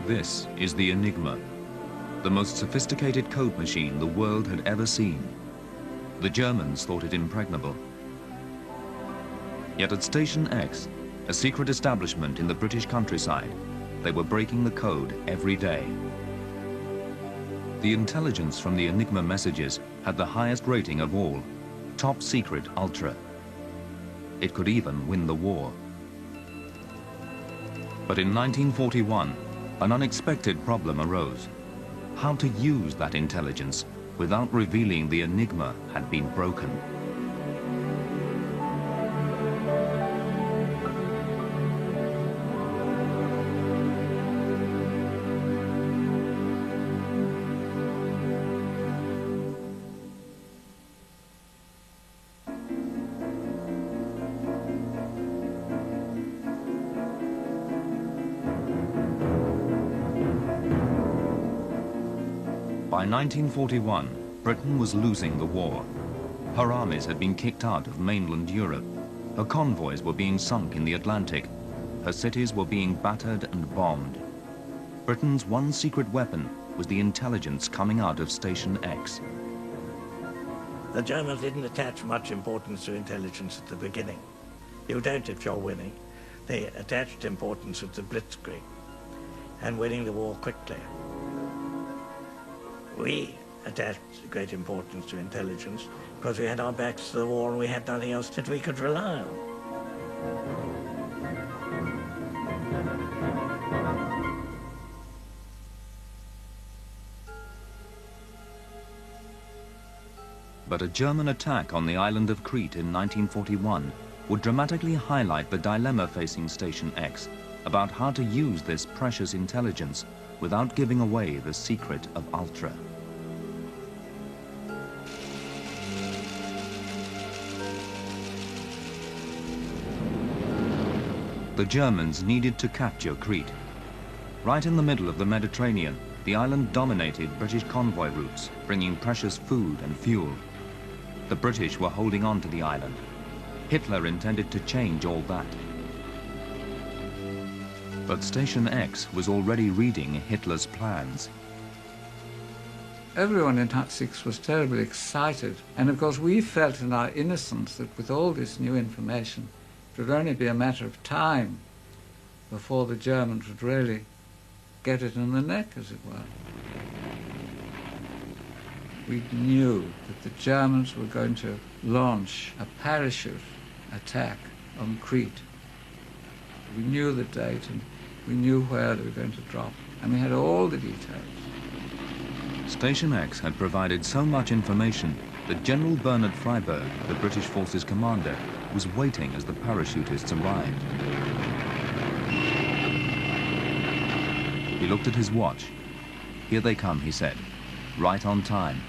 This is the Enigma, the most sophisticated code machine the world had ever seen. The Germans thought it impregnable. Yet at Station X, a secret establishment in the British countryside, they were breaking the code every day. The intelligence from the Enigma messages had the highest rating of all, top secret ultra. It could even win the war. But in 1941, an unexpected problem arose. How to use that intelligence without revealing the Enigma had been broken. By 1941, Britain was losing the war. Her armies had been kicked out of mainland Europe. Her convoys were being sunk in the Atlantic. Her cities were being battered and bombed. Britain's one secret weapon was the intelligence coming out of Station X. The Germans didn't attach much importance to intelligence at the beginning. You don't if you're winning. They attached importance at the Blitzkrieg and winning the war quickly. We attached great importance to intelligence because we had our backs to the wall and we had nothing else that we could rely on. But a German attack on the island of Crete in 1941 would dramatically highlight the dilemma facing Station X about how to use this precious intelligence without giving away the secret of Ultra. The Germans needed to capture Crete. Right in the middle of the Mediterranean, the island dominated British convoy routes, bringing precious food and fuel. The British were holding on to the island. Hitler intended to change all that. But Station X was already reading Hitler's plans. Everyone in Hut 6 was terribly excited, and of course we felt in our innocence that with all this new information, it would only be a matter of time before the Germans would really get it in the neck, as it were. We knew that the Germans were going to launch a parachute attack on Crete. We knew the date and we knew where they were going to drop, and we had all the details. Station X had provided so much information that General Bernard Freyberg, the British forces commander, was waiting as the parachutists arrived. He looked at his watch. "Here they come," he said, "right on time."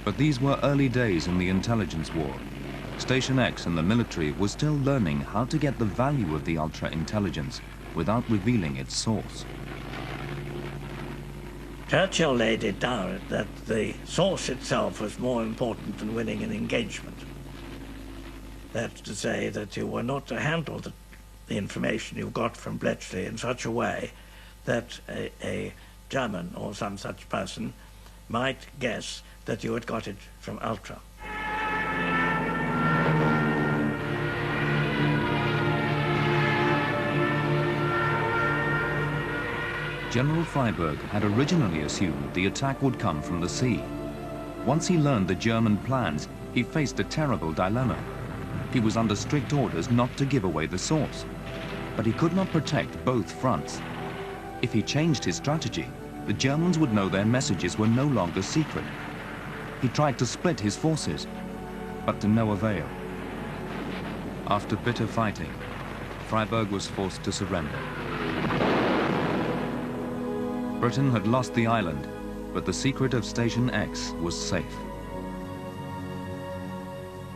But these were early days in the intelligence war. Station X and the military were still learning how to get the value of the Ultra intelligence without revealing its source. Churchill laid it down that the source itself was more important than winning an engagement. That's to say that you were not to handle the information you got from Bletchley in such a way that a German or some such person might guess that you had got it from Ultra. General Freyberg had originally assumed the attack would come from the sea. Once he learned the German plans, he faced a terrible dilemma. He was under strict orders not to give away the source, but he could not protect both fronts. If he changed his strategy, the Germans would know their messages were no longer secret. He tried to split his forces, but to no avail. After bitter fighting, Freyberg was forced to surrender. Britain had lost the island, but the secret of Station X was safe.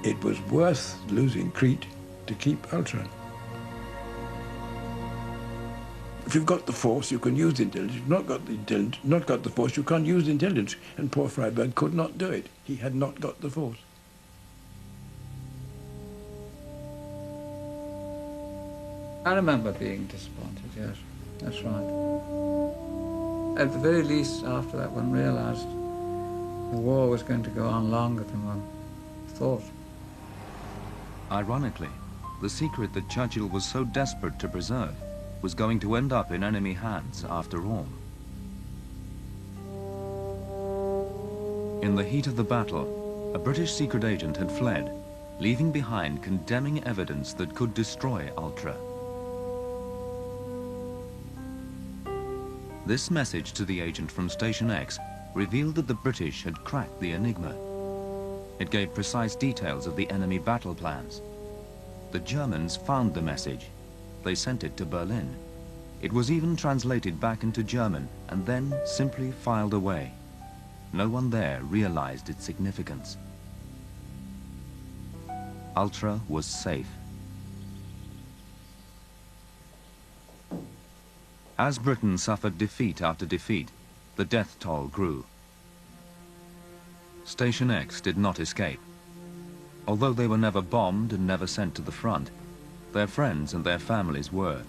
It was worth losing Crete to keep Ultra. If you've got the force, you can use intelligence. If you've not got the force, you can't use intelligence. And poor Freyberg could not do it. He had not got the force. I remember being disappointed, yes. That's right. At the very least, after that, one realised the war was going to go on longer than one thought. Ironically, the secret that Churchill was so desperate to preserve was going to end up in enemy hands after all. In the heat of the battle, a British secret agent had fled, leaving behind condemning evidence that could destroy Ultra. This message to the agent from Station X revealed that the British had cracked the enigma. It gave precise details of the enemy battle plans. The Germans found the message. They sent it to Berlin. It was even translated back into German and then simply filed away. No one there realized its significance. Ultra was safe. As Britain suffered defeat after defeat, the death toll grew. Station X did not escape. Although they were never bombed and never sent to the front, their friends and their families were.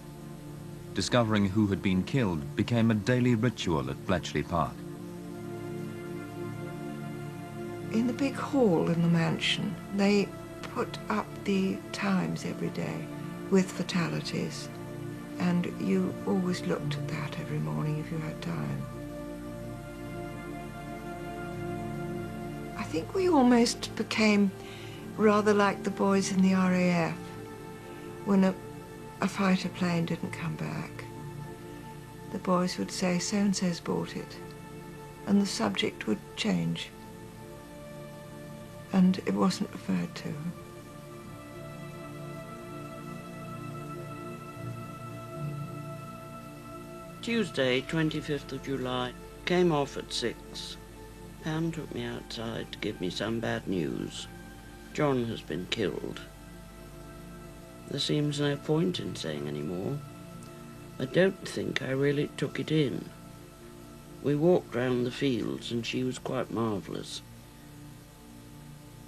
Discovering who had been killed became a daily ritual at Bletchley Park. In the big hall in the mansion, they put up the Times every day with fatalities, and you always looked at that every morning if you had time. I think we almost became rather like the boys in the RAF when a fighter plane didn't come back. The boys would say, so-and-so's bought it, and the subject would change, and it wasn't referred to. Tuesday, 25th of July. Came off at 6. Pam took me outside to give me some bad news. John has been killed. There seems no point in saying any more. I don't think I really took it in. We walked round the fields and she was quite marvellous.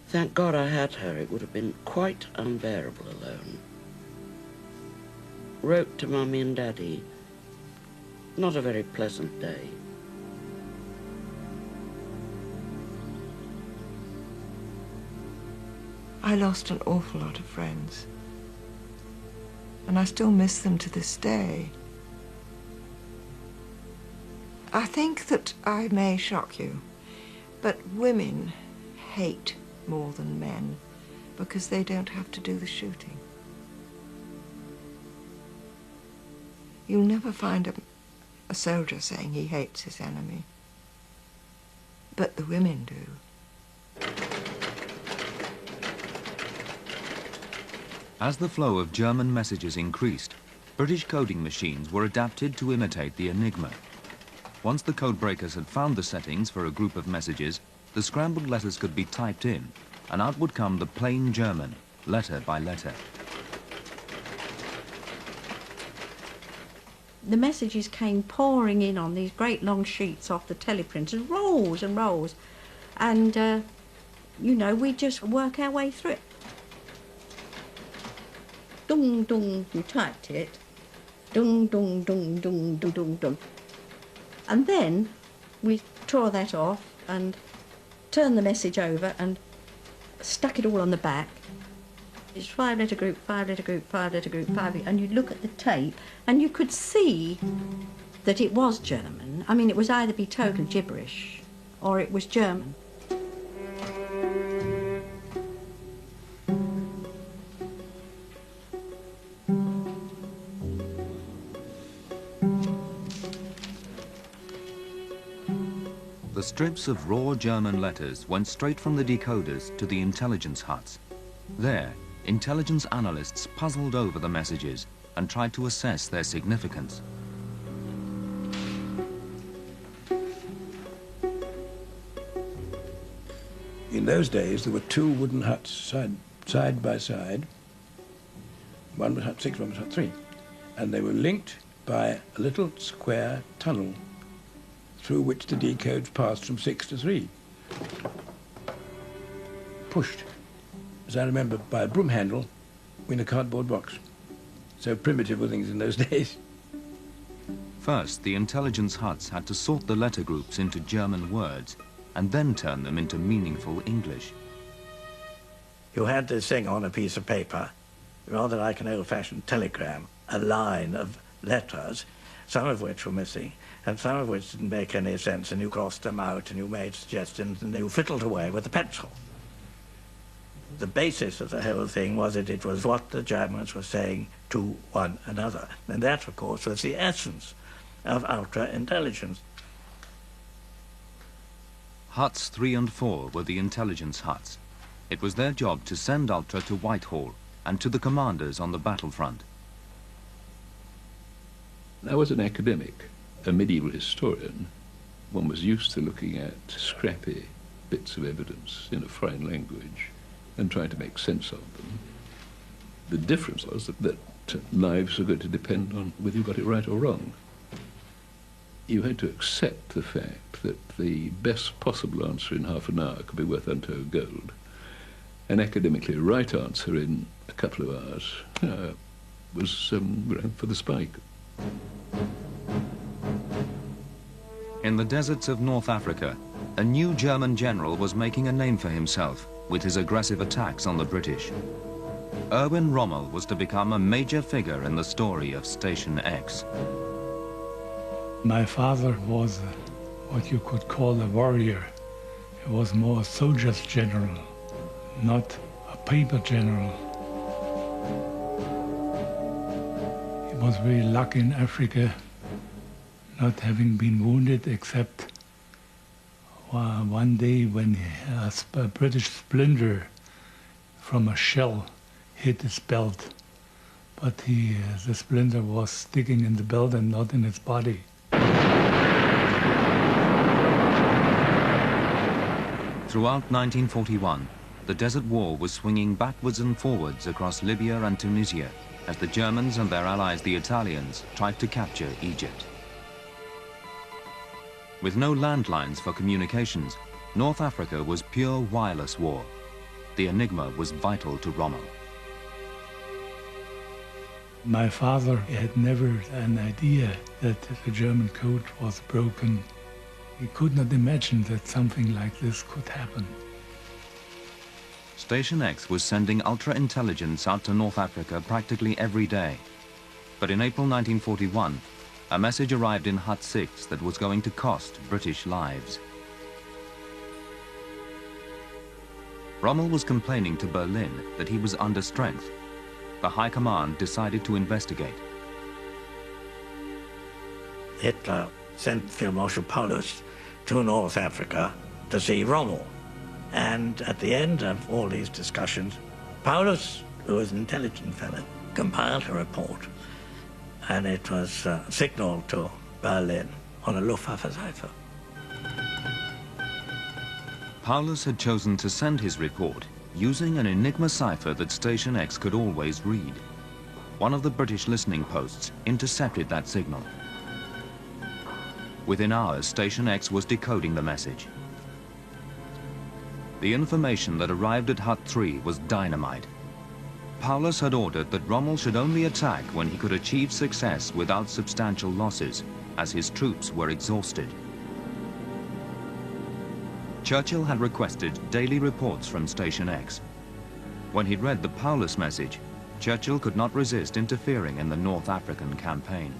Thank God I had her. It would have been quite unbearable alone. Wrote to Mummy and Daddy. Not a very pleasant day. I lost an awful lot of friends, and I still miss them to this day. I think that I may shock you, but women hate more than men because they don't have to do the shooting. You'll never find a soldier saying he hates his enemy, but the women do. As the flow of German messages increased, British coding machines were adapted to imitate the enigma. Once the codebreakers had found the settings for a group of messages, the scrambled letters could be typed in, and out would come the plain German, letter by letter. The messages came pouring in on these great long sheets off the teleprinters, rolls and rolls, and you know, we just work our way through it. Dung dung, you typed it. Dung dung dung dung dung dung dung. And then we tore that off and turned the message over and stuck it all on the back. It's 5-letter group, 5-letter group, 5-letter group, 5, and you'd look at the tape and you could see that it was German. I mean, it was either be total gibberish or it was German. The strips of raw German letters went straight from the decoders to the intelligence huts. There, intelligence analysts puzzled over the messages and tried to assess their significance. In those days, there were two wooden huts side by side. One was hut 6, one was hut 3. And they were linked by a little square tunnel through which the decodes passed from 6 to 3. Pushed, as I remember, by a broom handle in a cardboard box. So primitive were things in those days. First, the intelligence huts had to sort the letter groups into German words and then turn them into meaningful English. You had this thing on a piece of paper, rather like an old-fashioned telegram, a line of letters, some of which were missing, and some of which didn't make any sense, and you crossed them out, and you made suggestions, and you fiddled away with a pencil. The basis of the whole thing was that it was what the Germans were saying to one another. And that, of course, was the essence of ultra-intelligence. Huts 3 and 4 were the intelligence huts. It was their job to send Ultra to Whitehall and to the commanders on the battlefront. I was an academic, a medieval historian. One was used to looking at scrappy bits of evidence in a foreign language and trying to make sense of them. The difference was that lives were going to depend on whether you got it right or wrong. You had to accept the fact that the best possible answer in half an hour could be worth untold gold. An academically right answer in a couple of hours was for the spike. In the deserts of North Africa, a new German general was making a name for himself with his aggressive attacks on the British. Erwin Rommel was to become a major figure in the story of Station X. My father was what you could call a warrior. He was more a soldier's general, not a paper general. He was very lucky in Africa, not having been wounded except one day when a British splinter from a shell hit his belt. But the splinter was sticking in the belt and not in his body. Throughout 1941, the Desert War was swinging backwards and forwards across Libya and Tunisia as the Germans and their allies, the Italians, tried to capture Egypt. With no landlines for communications, North Africa was pure wireless war. The Enigma was vital to Rommel. My father had never an idea that the German code was broken. He could not imagine that something like this could happen. Station X was sending ultra-intelligence out to North Africa practically every day. But in April 1941, a message arrived in Hut 6 that was going to cost British lives. Rommel was complaining to Berlin that he was under strength. The High Command decided to investigate. Hitler sent Field Marshal Paulus to North Africa to see Rommel. And at the end of all these discussions, Paulus, who was an intelligent fellow, compiled a report. And it was signaled to Berlin on a Luftwaffe cipher. Paulus had chosen to send his report using an Enigma cipher that Station X could always read. One of the British listening posts intercepted that signal. Within hours, Station X was decoding the message. The information that arrived at Hut 3 was dynamite. Paulus had ordered that Rommel should only attack when he could achieve success without substantial losses, as his troops were exhausted. Churchill had requested daily reports from Station X. When he'd read the Paulus message, Churchill could not resist interfering in the North African campaign.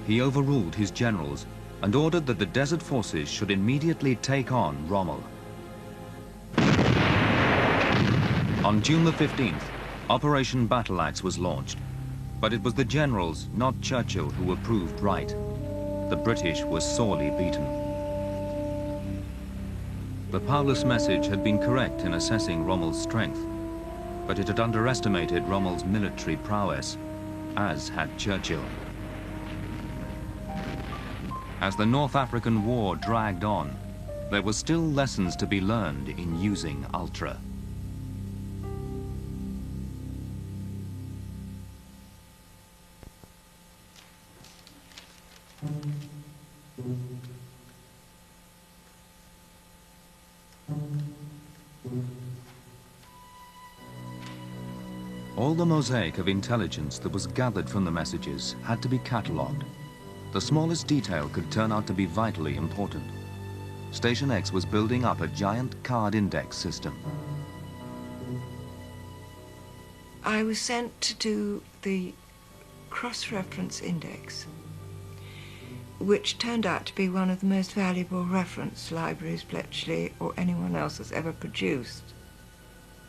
He overruled his generals and ordered that the desert forces should immediately take on Rommel. On June the 15th, Operation Battle Axe was launched, but it was the generals, not Churchill, who were proved right. The British were sorely beaten. The Paulus message had been correct in assessing Rommel's strength, but it had underestimated Rommel's military prowess, as had Churchill. As the North African War dragged on, there were still lessons to be learned in using Ultra. All the mosaic of intelligence that was gathered from the messages had to be catalogued. The smallest detail could turn out to be vitally important. Station X was building up a giant card index system. I was sent to do the cross-reference index, which turned out to be one of the most valuable reference libraries Bletchley or anyone else has ever produced.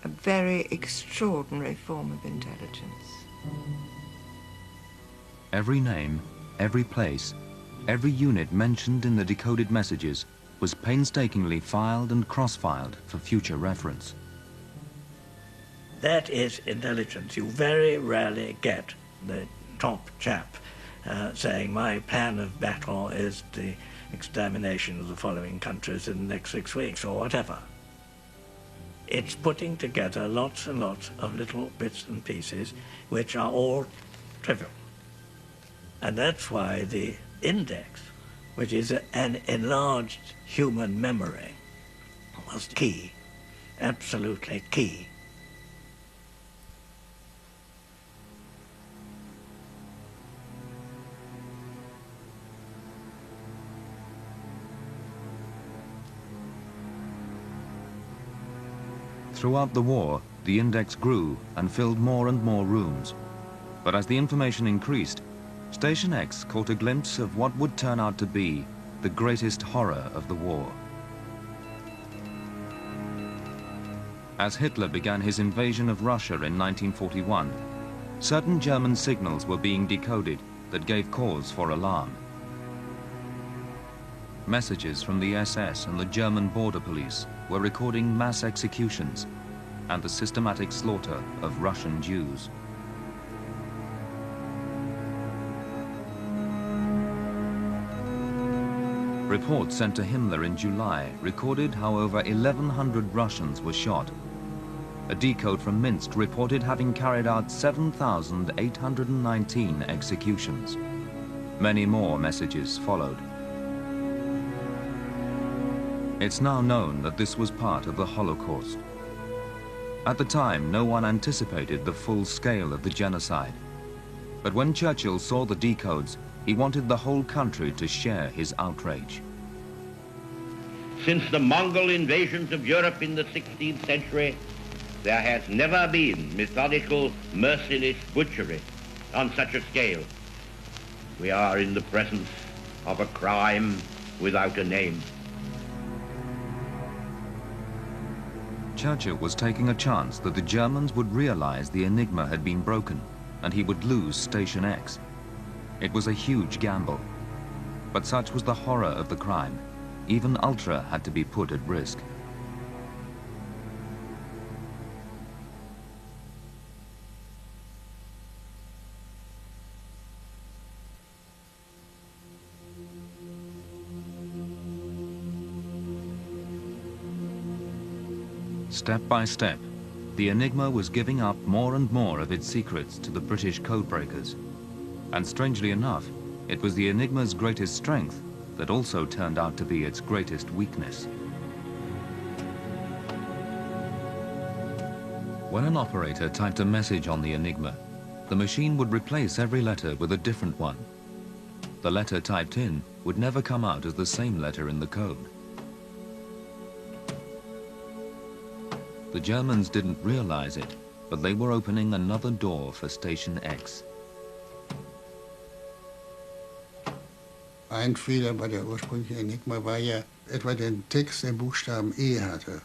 A very extraordinary form of intelligence. Every name, every place, every unit mentioned in the decoded messages was painstakingly filed and cross-filed for future reference. That is intelligence. You very rarely get the top chap saying, my plan of battle is the extermination of the following countries in the next 6 weeks, or whatever. It's putting together lots and lots of little bits and pieces which are all trivial. And that's why the index, which is an enlarged human memory, was key, absolutely key. Throughout the war, the index grew and filled more and more rooms. But as the information increased, Station X caught a glimpse of what would turn out to be the greatest horror of the war. As Hitler began his invasion of Russia in 1941, certain German signals were being decoded that gave cause for alarm. Messages from the SS and the German border police were recording mass executions and the systematic slaughter of Russian Jews. Reports sent to Himmler in July recorded how over 1,100 Russians were shot. A decode from Minsk reported having carried out 7,819 executions. Many more messages followed. It's now known that this was part of the Holocaust. At the time, no one anticipated the full scale of the genocide. But when Churchill saw the decodes, he wanted the whole country to share his outrage. Since the Mongol invasions of Europe in the 16th century, there has never been methodical, merciless butchery on such a scale. We are in the presence of a crime without a name. Churchill was taking a chance that the Germans would realize the enigma had been broken and he would lose Station X. It was a huge gamble. But such was the horror of the crime. Even Ultra had to be put at risk. Step by step, the Enigma was giving up more and more of its secrets to the British codebreakers. And strangely enough, it was the Enigma's greatest strength that also turned out to be its greatest weakness. When an operator typed a message on the Enigma, the machine would replace every letter with a different one. The letter typed in would never come out as the same letter in the code. The Germans didn't realize it, but they were opening another door for Station X. Ein Fehler bei der ursprünglichen Enigma war ja etwa den Text, den Buchstaben E hatte.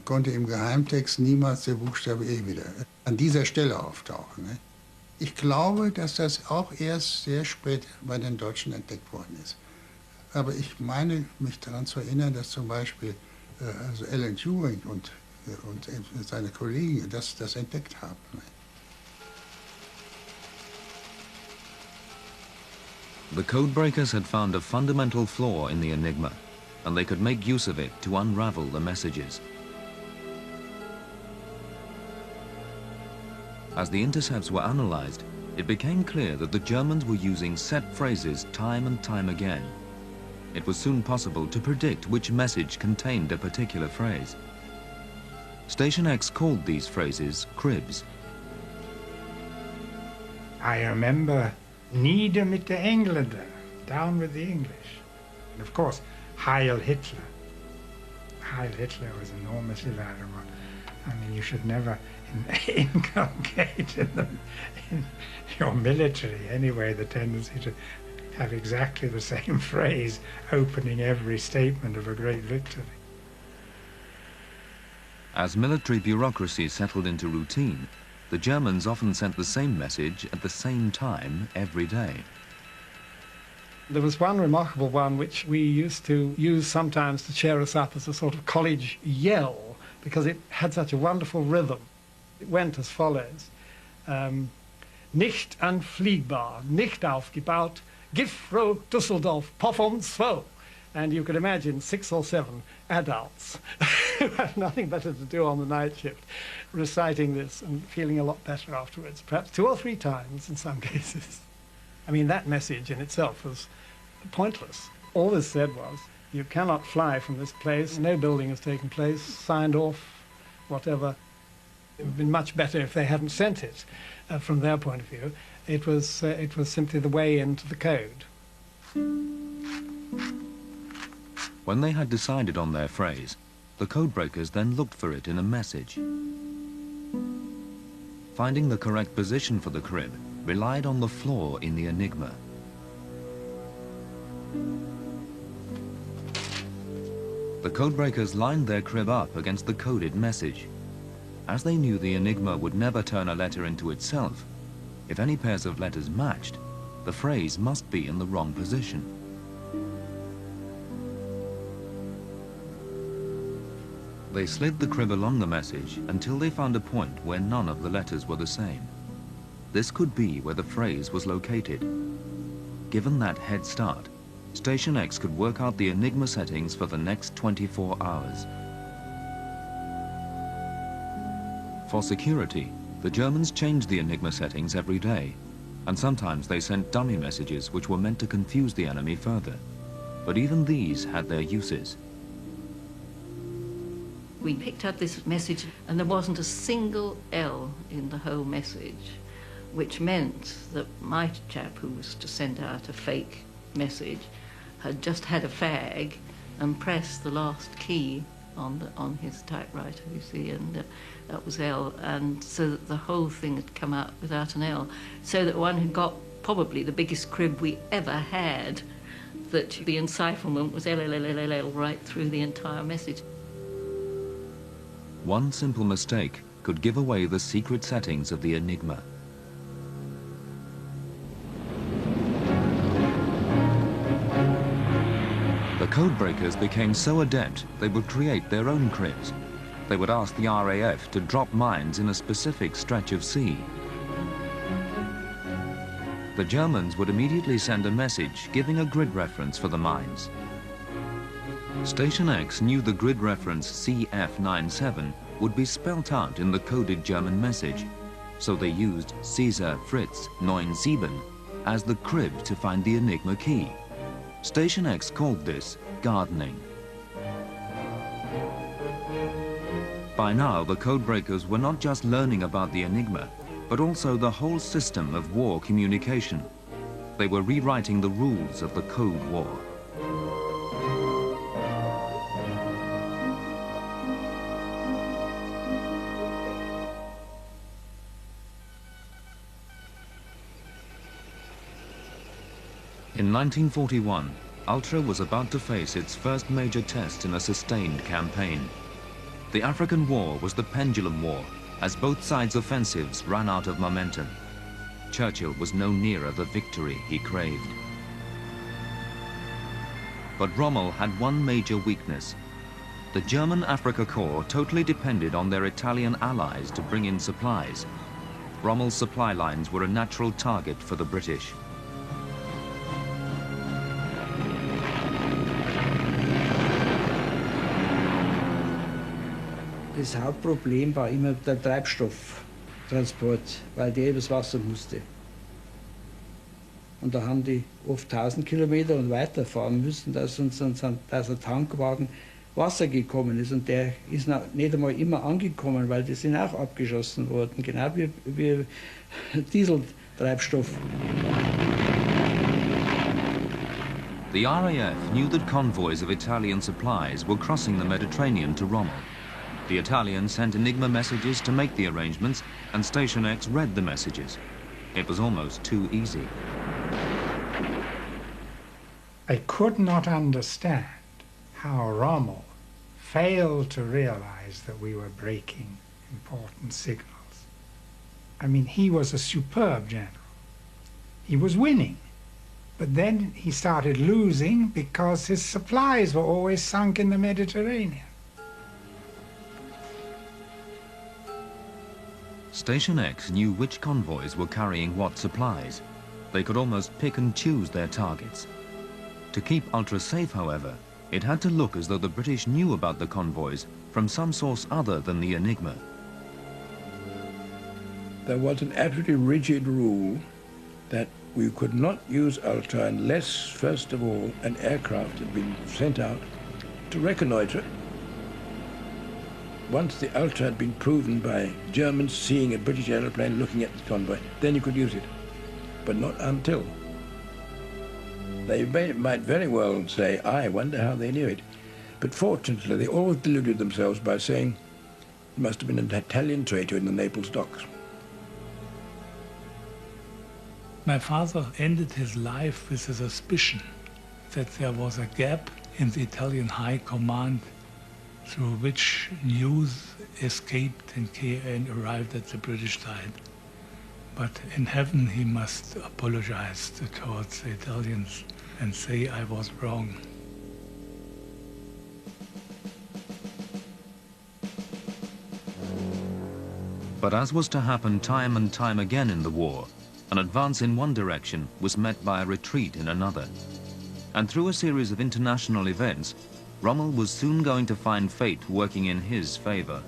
Konnte im Geheimtext niemals der Buchstabe E wieder an dieser Stelle auftauchen. Ne? Ich glaube, dass das auch erst sehr spät bei den Deutschen entdeckt worden ist. Aber ich meine, mich daran zu erinnern, dass zum Beispiel also Alan Turing und seine Kollegen das entdeckt haben. Ne? The codebreakers had found a fundamental flaw in the Enigma, and they could make use of it to unravel the messages. As the intercepts were analyzed, it became clear that the Germans were using set phrases time and time again. It was soon possible to predict which message contained a particular phrase. Station X called these phrases cribs. I remember Nieder mit der Engländer, down with the English. And of course, Heil Hitler. Heil Hitler was enormously valuable. I mean, you should never inculcate in your military anyway the tendency to have exactly the same phrase opening every statement of a great victory. As military bureaucracy settled into routine, the Germans often sent the same message at the same time every day. There was one remarkable one which we used to use sometimes to cheer us up as a sort of college yell, because it had such a wonderful rhythm. It went as follows. Nicht anfliegbar, nicht aufgebaut, Giftfroh Düsseldorf, Popham 2. And you could imagine 6 or 7 adults who had nothing better to do on the night shift, reciting this and feeling a lot better afterwards, perhaps 2 or 3 times in some cases. I mean, that message in itself was pointless. All this said was, you cannot fly from this place, no building has taken place, signed off, whatever. It would have been much better if they hadn't sent it. From their point of view, it was simply the way into the code. When they had decided on their phrase, the codebreakers then looked for it in a message. Finding the correct position for the crib relied on the flaw in the enigma. The codebreakers lined their crib up against the coded message. As they knew the enigma would never turn a letter into itself, if any pairs of letters matched, the phrase must be in the wrong position. They slid the crib along the message until they found a point where none of the letters were the same. This could be where the phrase was located. Given that head start, Station X could work out the enigma settings for the next 24 hours. For security, the Germans changed the enigma settings every day, and sometimes they sent dummy messages which were meant to confuse the enemy further. But even these had their uses. We picked up this message and there wasn't a single L in the whole message, which meant that my chap, who was to send out a fake message, had just had a fag and pressed the last key on his typewriter, you see, and that was L, and so that the whole thing had come out without an L, so that one who got probably the biggest crib we ever had, that the encipherment was L, L, L, L, L, L right through the entire message. One simple mistake could give away the secret settings of the enigma. The codebreakers became so adept they would create their own cribs. They would ask the RAF to drop mines in a specific stretch of sea. The Germans would immediately send a message giving a grid reference for the mines. Station X knew the grid reference CF97 would be spelt out in the coded German message, so they used Caesar Fritz 97 as the crib to find the enigma key. Station X called this gardening. By now, the codebreakers were not just learning about the enigma, but also the whole system of war communication. They were rewriting the rules of the Code War. In 1941, Ultra was about to face its first major test in a sustained campaign. The African War was the pendulum war, as both sides' offensives ran out of momentum. Churchill was no nearer the victory he craved. But Rommel had one major weakness. The German Africa Corps totally depended on their Italian allies to bring in supplies. Rommel's supply lines were a natural target for the British. Das Hauptproblem war immer der Treibstofftransport, weil der übers Wasser musste. Und da haben die oft 1000 Kilometer und weiterfahren müssen, dass ein Tankwagen Wasser gekommen ist. Und der ist nicht einmal immer angekommen, weil die sind auch abgeschossen worden, genau wie Treibstoff. The RAF knew that convoys of Italian supplies were crossing the Mediterranean to Rommel. The Italians sent Enigma messages to make the arrangements, and Station X read the messages. It was almost too easy. I could not understand how Rommel failed to realize that we were breaking important signals. I mean, he was a superb general. He was winning. But then he started losing because his supplies were always sunk in the Mediterranean. Station X knew which convoys were carrying what supplies. They could almost pick and choose their targets. To keep Ultra safe, however, it had to look as though the British knew about the convoys from some source other than the Enigma. There was an absolutely rigid rule that we could not use Ultra unless, first of all, an aircraft had been sent out to reconnoitre. Once the Ultra had been proven by Germans seeing a British aeroplane looking at the convoy, then you could use it, but not until. They might very well say, I wonder how they knew it. But fortunately, they always deluded themselves by saying it must have been an Italian traitor in the Naples docks. My father ended his life with a suspicion that there was a gap in the Italian High Command through which news escaped and arrived at the British side. But in heaven he must apologize towards the Italians and say I was wrong. But as was to happen time and time again in the war, an advance in one direction was met by a retreat in another. And through a series of international events, Rommel was soon going to find fate working in his favor.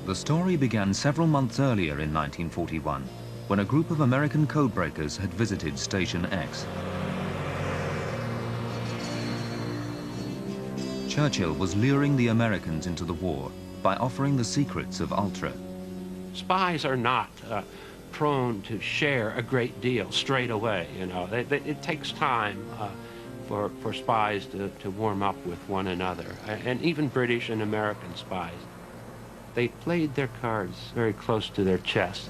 The story began several months earlier in 1941, when a group of American codebreakers had visited Station X. Churchill was luring the Americans into the war by offering the secrets of Ultra. Spies are not prone to share a great deal straight away, you know. It takes time for spies to warm up with one another, and even British and American spies. They played their cards very close to their chest.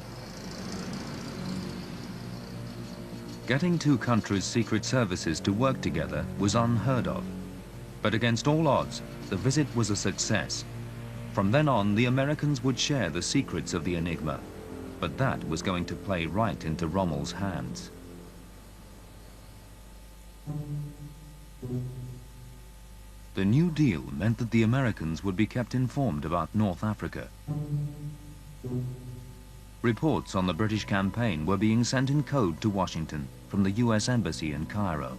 Getting two countries' secret services to work together was unheard of. But against all odds, the visit was a success. From then on, the Americans would share the secrets of the Enigma, but that was going to play right into Rommel's hands. The New Deal meant that the Americans would be kept informed about North Africa. Reports on the British campaign were being sent in code to Washington from the US Embassy in Cairo.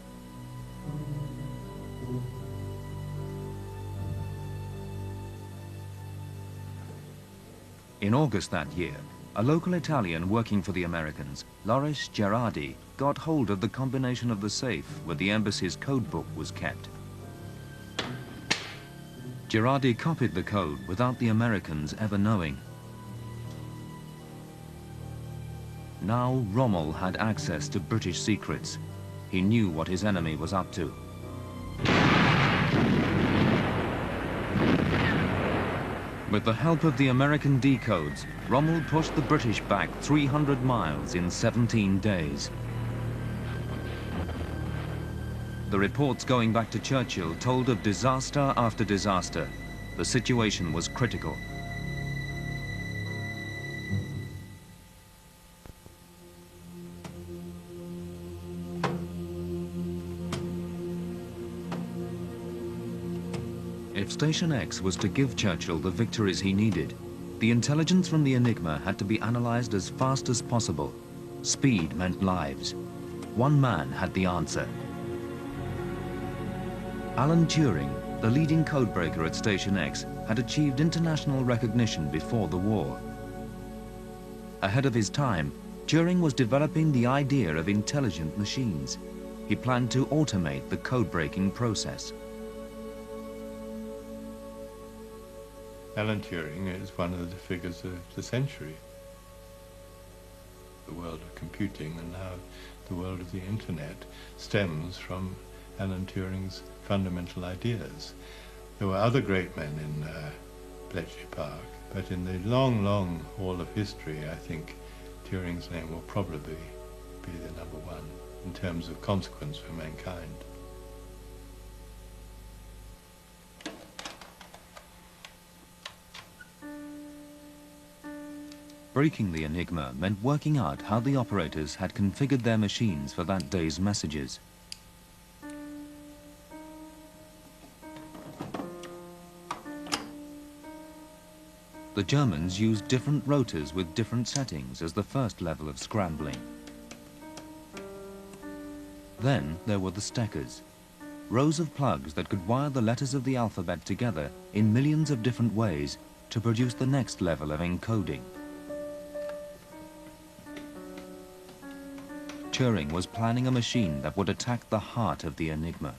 In August that year, a local Italian working for the Americans, Loris Gerardi, got hold of the combination of the safe where the embassy's code book was kept. Gerardi copied the code without the Americans ever knowing. Now Rommel had access to British secrets. He knew what his enemy was up to. With the help of the American decodes, Rommel pushed the British back 300 miles in 17 days. The reports going back to Churchill told of disaster after disaster. The situation was critical. If Station X was to give Churchill the victories he needed, the intelligence from the Enigma had to be analyzed as fast as possible. Speed meant lives. One man had the answer. Alan Turing, the leading codebreaker at Station X, had achieved international recognition before the war. Ahead of his time, Turing was developing the idea of intelligent machines. He planned to automate the codebreaking process. Alan Turing is one of the figures of the century. The world of computing and now the world of the internet stems from Alan Turing's fundamental ideas. There were other great men in Bletchley Park, but in the long, long haul of history, I think Turing's name will probably be the number one in terms of consequence for mankind. Breaking the enigma meant working out how the operators had configured their machines for that day's messages. The Germans used different rotors with different settings as the first level of scrambling. Then there were the steckers, rows of plugs that could wire the letters of the alphabet together in millions of different ways to produce the next level of encoding. Turing was planning a machine that would attack the heart of the enigma.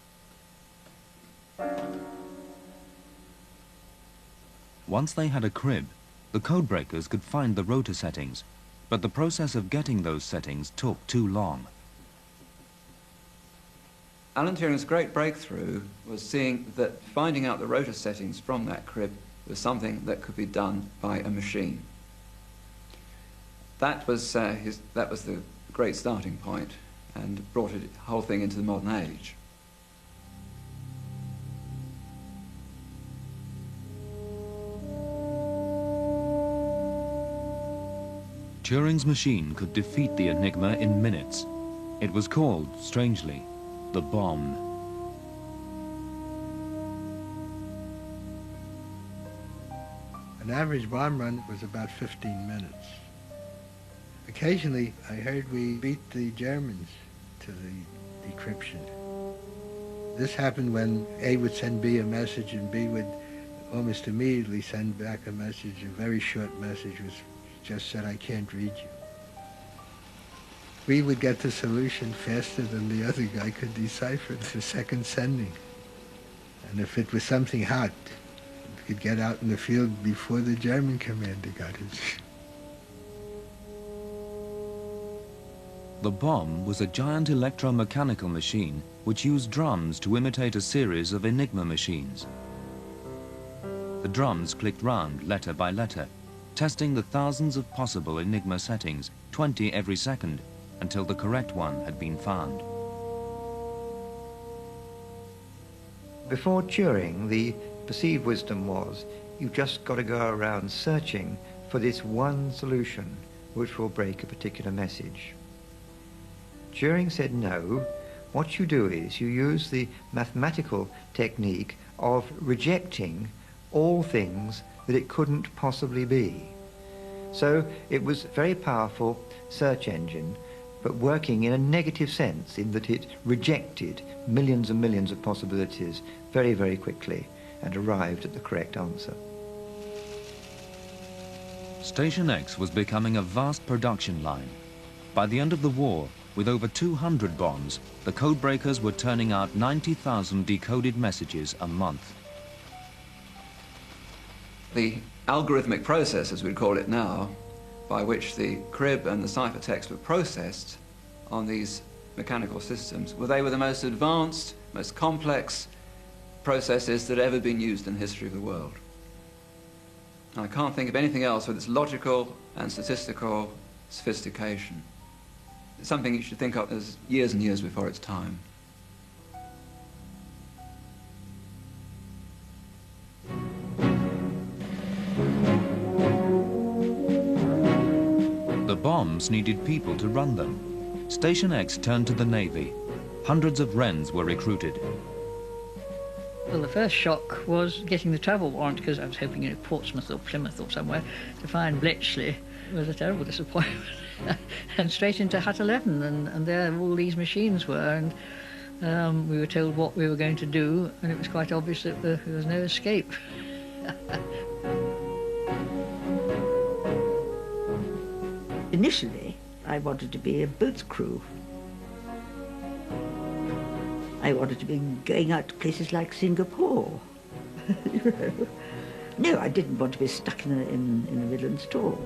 Once they had a crib, the codebreakers could find the rotor settings, but the process of getting those settings took too long. Alan Turing's great breakthrough was seeing that finding out the rotor settings from that crib was something that could be done by a machine. That was the great starting point and brought the whole thing into the modern age. Turing's machine could defeat the enigma in minutes. It was called, strangely, the bomb. An average bomb run was about 15 minutes. Occasionally, I heard we beat the Germans to the decryption. This happened when A would send B a message and B would almost immediately send back a message, a very short message which just said, "I can't read you." We would get the solution faster than the other guy could decipher the second sending. And if it was something hot, we could get out in the field before the German commander got it. The bomb was a giant electromechanical machine which used drums to imitate a series of Enigma machines. The drums clicked round letter by letter, testing the thousands of possible Enigma settings, 20 every second, until the correct one had been found. Before Turing, the perceived wisdom was you've just got to go around searching for this one solution which will break a particular message. Turing said no, what you do is you use the mathematical technique of rejecting all things that it couldn't possibly be. So it was a very powerful search engine, but working in a negative sense in that it rejected millions and millions of possibilities very, very quickly and arrived at the correct answer. Station X was becoming a vast production line. By the end of the war, with over 200 bombs, the codebreakers were turning out 90,000 decoded messages a month. The algorithmic process, as we call it now, by which the crib and the ciphertext were processed on these mechanical systems, they were the most advanced, most complex processes that have ever been used in the history of the world. And I can't think of anything else with its logical and statistical sophistication. It's something you should think of as years and years before its time. The bombs needed people to run them. Station X turned to the Navy. Hundreds of Wrens were recruited. Well, the first shock was getting the travel warrant, because I was hoping in Portsmouth or Plymouth or somewhere to find Bletchley. It was a terrible disappointment. And straight into Hut 11, and there all these machines were, and we were told what we were going to do, and it was quite obvious that there was no escape. Initially, I wanted to be a boat's crew. I wanted to be going out to places like Singapore, you know. No, I didn't want to be stuck in the Midlands at all.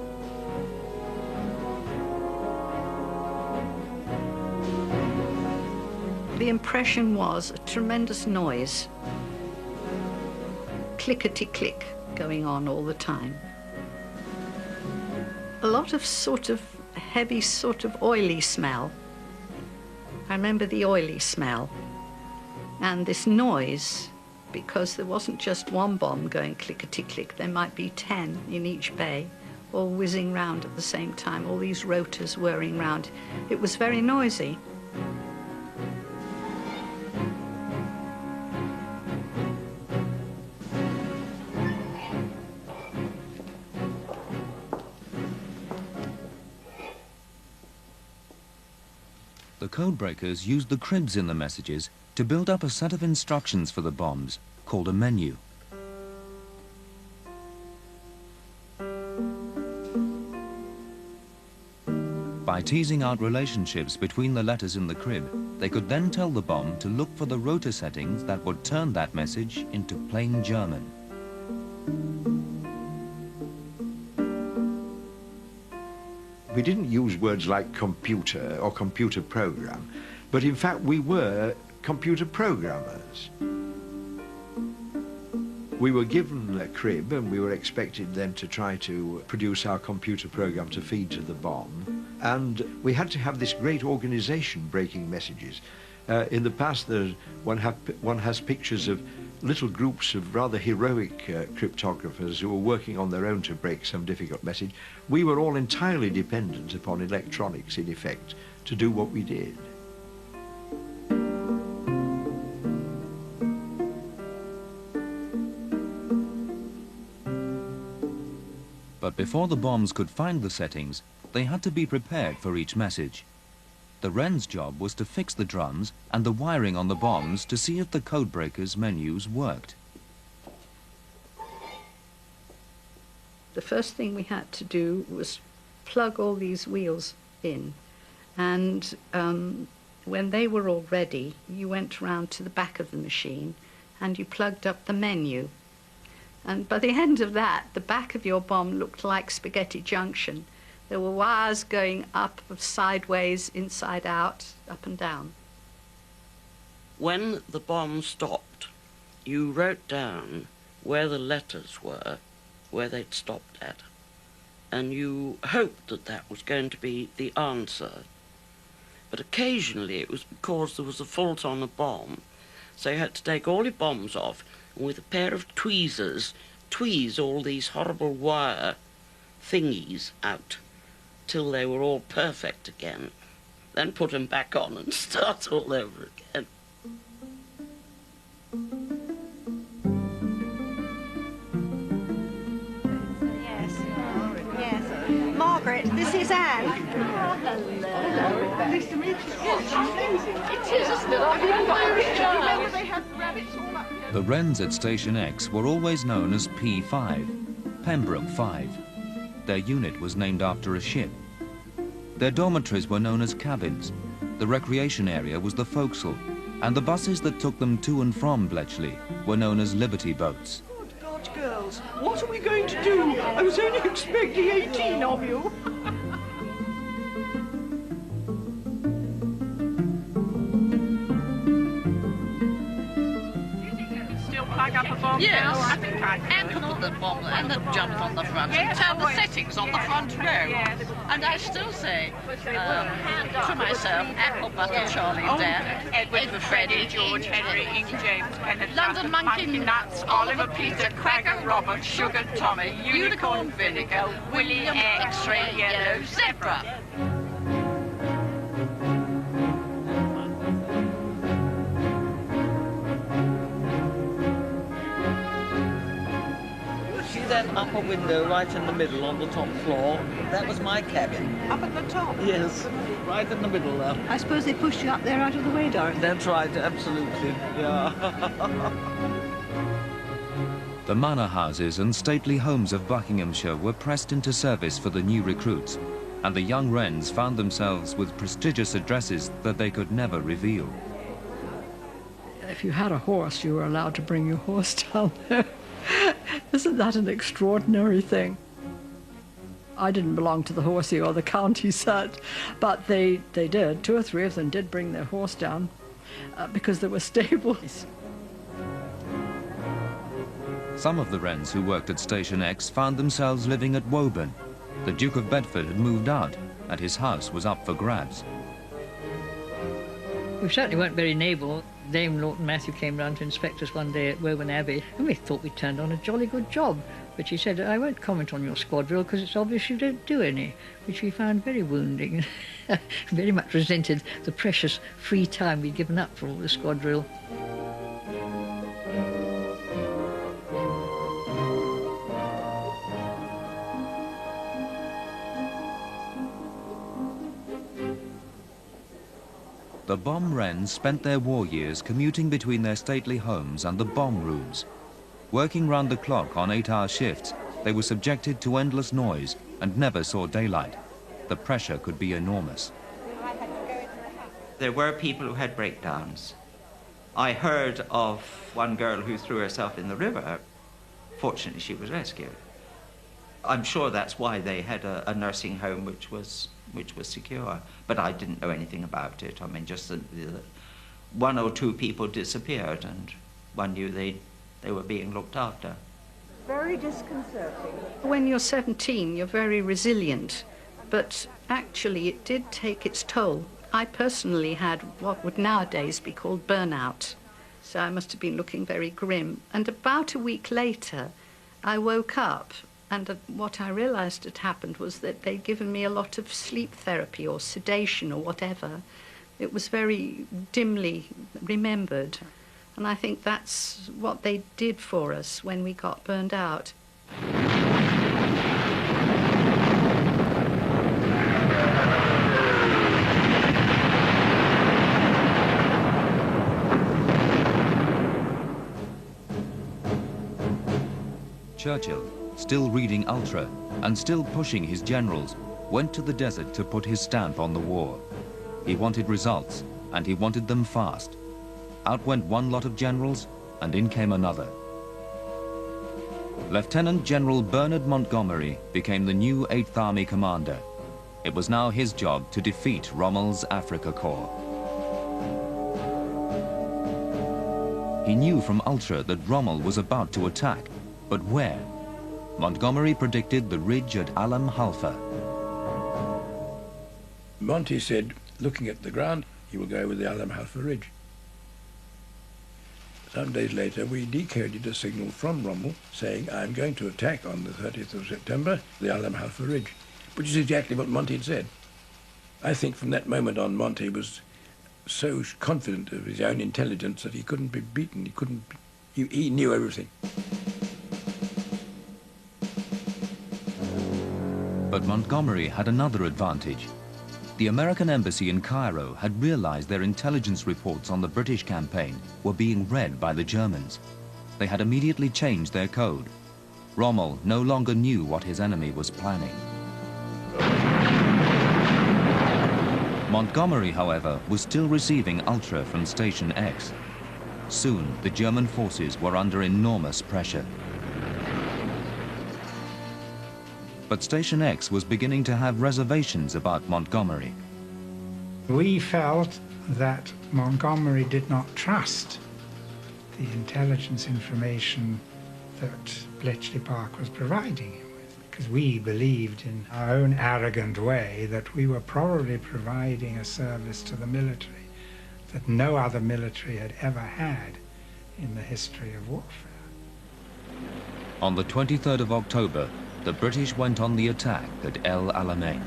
The impression was a tremendous noise, clickety-click going on all the time. A lot of sort of heavy, sort of oily smell. I remember the oily smell. And this noise, because there wasn't just one bomb going clickety-click, there might be 10 in each bay, all whizzing round at the same time, all these rotors whirring round. It was very noisy. The codebreakers used the cribs in the messages to build up a set of instructions for the bombs, called a menu. By teasing out relationships between the letters in the crib, they could then tell the bomb to look for the rotor settings that would turn that message into plain German. We didn't use words like computer or computer program, but in fact we were computer programmers. We were given a crib and we were expected then to try to produce our computer program to feed to the bomb. And we had to have this great organization breaking messages. In the past, one has pictures of little groups of rather heroic cryptographers who were working on their own to break some difficult message. We were all entirely dependent upon electronics, in effect, to do what we did. But before the bombs could find the settings, they had to be prepared for each message. The Wren's job was to fix the drums and the wiring on the bombs to see if the codebreakers' menus worked. The first thing we had to do was plug all these wheels in. And when they were all ready, you went round to the back of the machine and you plugged up the menu. And by the end of that, the back of your bomb looked like Spaghetti Junction. There were wires going up, sideways, inside out, up and down. When the bomb stopped, you wrote down where the letters were, where they'd stopped at, and you hoped that that was going to be the answer. But occasionally it was because there was a fault on a bomb, so you had to take all your bombs off and with a pair of tweezers tweeze all these horrible wire thingies out till they were all perfect again. Then put them back on and start all over again. Yes. Margaret, this is Anne. Hello. Nice to meet you. It is, isn't it? Remember they had rabbits all up here? The Wrens at Station X were always known as P5, Pembroke 5. Their unit was named after a ship. Their dormitories were known as cabins. The recreation area was the forecastle, and the buses that took them to and from Bletchley were known as Liberty boats. Good God, girls, what are we going to do? I was only expecting 18 of you. Yes, I think I and can put the bomb and the jump on the front Yes, and turn the always. settings on the front row. Yes. And I still say to myself, apple butter, Charlie, Oh, Dan, Edward, Freddie, George, Henry, Ing, James, Kenneth, London Monkey Nuts, Oliver, Peter, Cracker, Robert, Sugar, Tommy, Unicorn, Vinegar, William, X-Ray, Yellow, Zebra. See that upper window right in the middle on the top floor? That was my cabin. Up at the top? Yes, right in the middle there. I suppose they pushed you up there out of the way, Dorothy. That's right, absolutely, yeah. The manor houses and stately homes of Buckinghamshire were pressed into service for the new recruits, and the young Wrens found themselves with prestigious addresses that they could never reveal. If you had a horse, you were allowed to bring your horse down there. Isn't that an extraordinary thing? I didn't belong to the horsey or the county set, but they did. 2 or 3 of them did bring their horse down because there were stables. Some of the Wrens who worked at Station X found themselves living at Woburn. The Duke of Bedford had moved out, and his house was up for grabs. We certainly weren't very naval. Dame Lawton Matthew came round to inspect us one day at Woburn Abbey, and we thought we'd turned on a jolly good job. But she said, I won't comment on your squad drill because it's obvious you don't do any, which we found very wounding. Very much resented the precious free time we'd given up for all the squad drill. The bomb Wrens spent their war years commuting between their stately homes and the bomb rooms. Working round the clock on 8-hour shifts, they were subjected to endless noise and never saw daylight. The pressure could be enormous. There were people who had breakdowns. I heard of one girl who threw herself in the river. Fortunately, she was rescued. I'm sure that's why they had a nursing home which was secure, but I didn't know anything about it. I mean, just that 1 or 2 people disappeared, and one knew they were being looked after. Very disconcerting. When you're 17, you're very resilient, but actually it did take its toll. I personally had what would nowadays be called burnout, so I must have been looking very grim. And about a week later, I woke up, and what I realized had happened was that they'd given me a lot of sleep therapy or sedation or whatever. It was very dimly remembered. And I think that's what they did for us when we got burned out. Churchill, still reading Ultra and still pushing his generals, went to the desert to put his stamp on the war. He wanted results, and he wanted them fast. Out went one lot of generals, and in came another. Lieutenant General Bernard Montgomery became the new 8th Army commander. It was now his job to defeat Rommel's Afrika Korps. He knew from Ultra that Rommel was about to attack, but where? Montgomery predicted the ridge at Alam Halfa. Monty said, looking at the ground, he will go over the Alam Halfa ridge. Some days later, we decoded a signal from Rommel saying, I'm going to attack on the 30th of September, the Alam Halfa ridge, which is exactly what Monty had said. I think from that moment on, Monty was so confident of his own intelligence that he couldn't be beaten. He knew everything. But Montgomery had another advantage. The American embassy in Cairo had realized their intelligence reports on the British campaign were being read by the Germans. They had immediately changed their code. Rommel no longer knew what his enemy was planning. Montgomery, however, was still receiving Ultra from Station X. Soon, the German forces were under enormous pressure. But Station X was beginning to have reservations about Montgomery. We felt that Montgomery did not trust the intelligence information that Bletchley Park was providing him with, because we believed in our own arrogant way that we were probably providing a service to the military that no other military had ever had in the history of warfare. On the 23rd of October, the British went on the attack at El Alamein.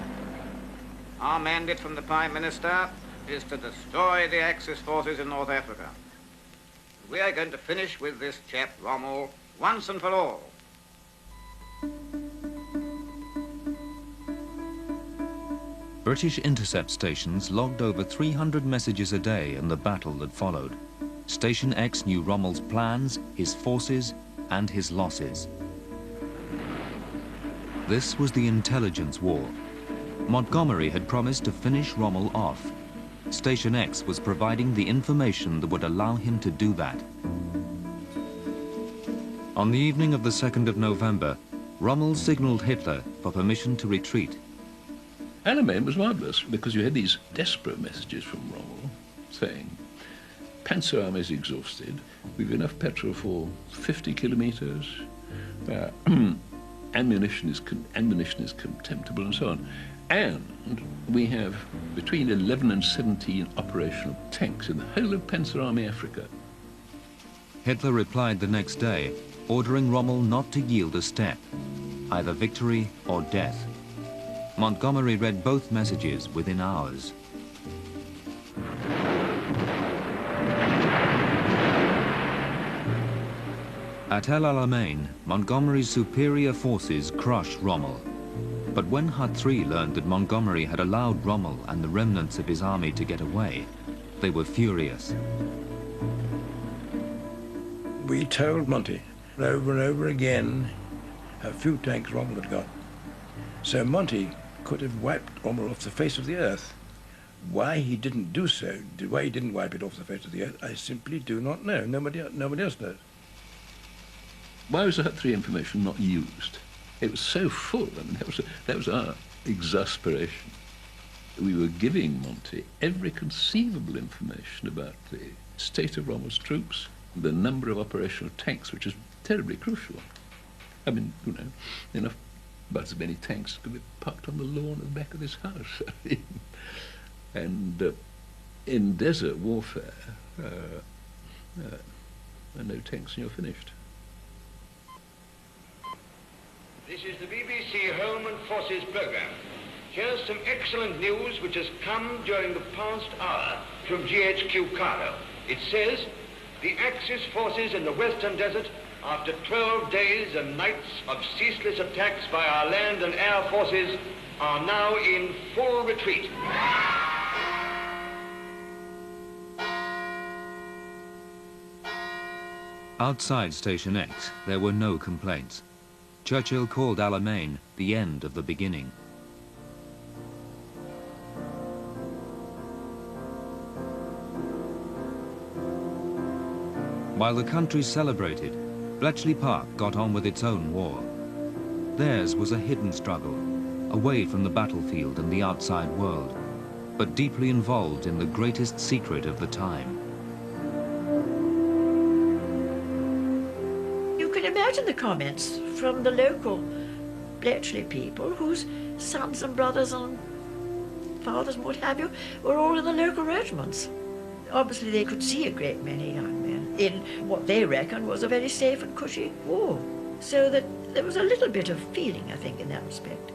Our mandate from the Prime Minister is to destroy the Axis forces in North Africa. We are going to finish with this chap, Rommel, once and for all. British intercept stations logged over 300 messages a day in the battle that followed. Station X knew Rommel's plans, his forces, and his losses. This was the intelligence war. Montgomery had promised to finish Rommel off. Station X was providing the information that would allow him to do that. On the evening of the 2nd of November, Rommel signalled Hitler for permission to retreat. Alamein was marvellous because you had these desperate messages from Rommel saying, Panzer Army is exhausted, we've enough petrol for 50 kilometres, ammunition is contemptible and so on. And we have between 11 and 17 operational tanks in the whole of Panzer Army Africa. Hitler replied the next day, ordering Rommel not to yield a step, either victory or death. Montgomery read both messages within hours. At El Alamein, Montgomery's superior forces crushed Rommel. But when Hut III learned that Montgomery had allowed Rommel and the remnants of his army to get away, they were furious. We told Monty over and over again how few tanks Rommel had got. So Monty could have wiped Rommel off the face of the earth. Why he didn't do so, why he didn't wipe it off the face of the earth, I simply do not know. Nobody else knows. Why was the Hut III information not used? It was so full. I mean, that was our exasperation. We were giving Monty every conceivable information about the state of Rommel's troops, the number of operational tanks, which is terribly crucial. I mean, you know, enough, about as many tanks could be parked on the lawn at the back of this house. And in desert warfare, no tanks and you're finished. This is the BBC Home and Forces programme. Here's some excellent news which has come during the past hour from GHQ Cairo. It says, the Axis forces in the Western Desert, after 12 days and nights of ceaseless attacks by our land and air forces, are now in full retreat. Outside Station X, there were no complaints. Churchill called Alamein the end of the beginning. While the country celebrated, Bletchley Park got on with its own war. Theirs was a hidden struggle, away from the battlefield and the outside world, but deeply involved in the greatest secret of the time. You can imagine the comments from the local Bletchley people whose sons and brothers and fathers and what have you were all in the local regiments. Obviously they could see a great many young men in what they reckoned was a very safe and cushy war. So that there was a little bit of feeling, I think, in that respect.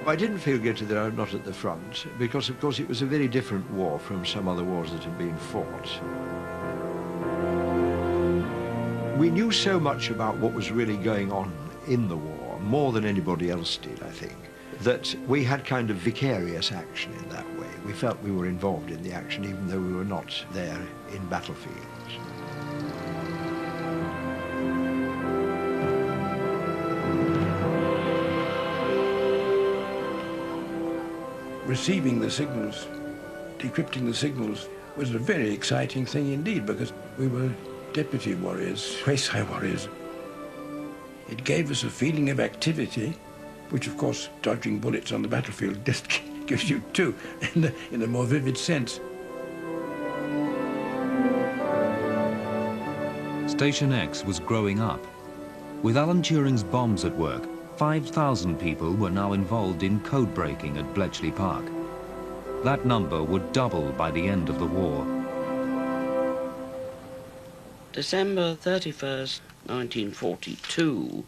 I didn't feel guilty that I'm not at the front, because of course it was a very different war from some other wars that had been fought. We knew so much about what was really going on in the war, more than anybody else did, I think, that we had kind of vicarious action in that way. We felt we were involved in the action even though we were not there in battlefields. Receiving the signals, decrypting the signals, was a very exciting thing indeed, because we were deputy warriors, quasi warriors. It gave us a feeling of activity, which of course dodging bullets on the battlefield just gives you too, in a more vivid sense. Station X was growing up. With Alan Turing's bombs at work, 5,000 people were now involved in code breaking at Bletchley Park. That number would double by the end of the war. December 31st, 1942.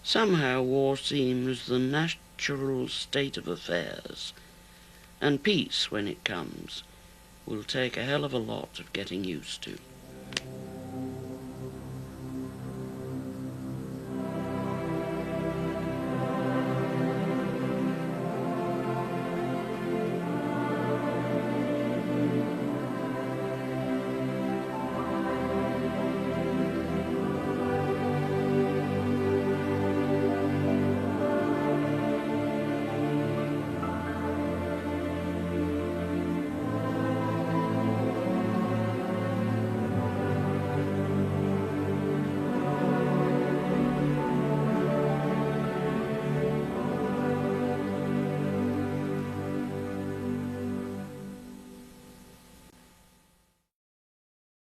Somehow war seems the natural state of affairs, and peace, when it comes, will take a hell of a lot of getting used to.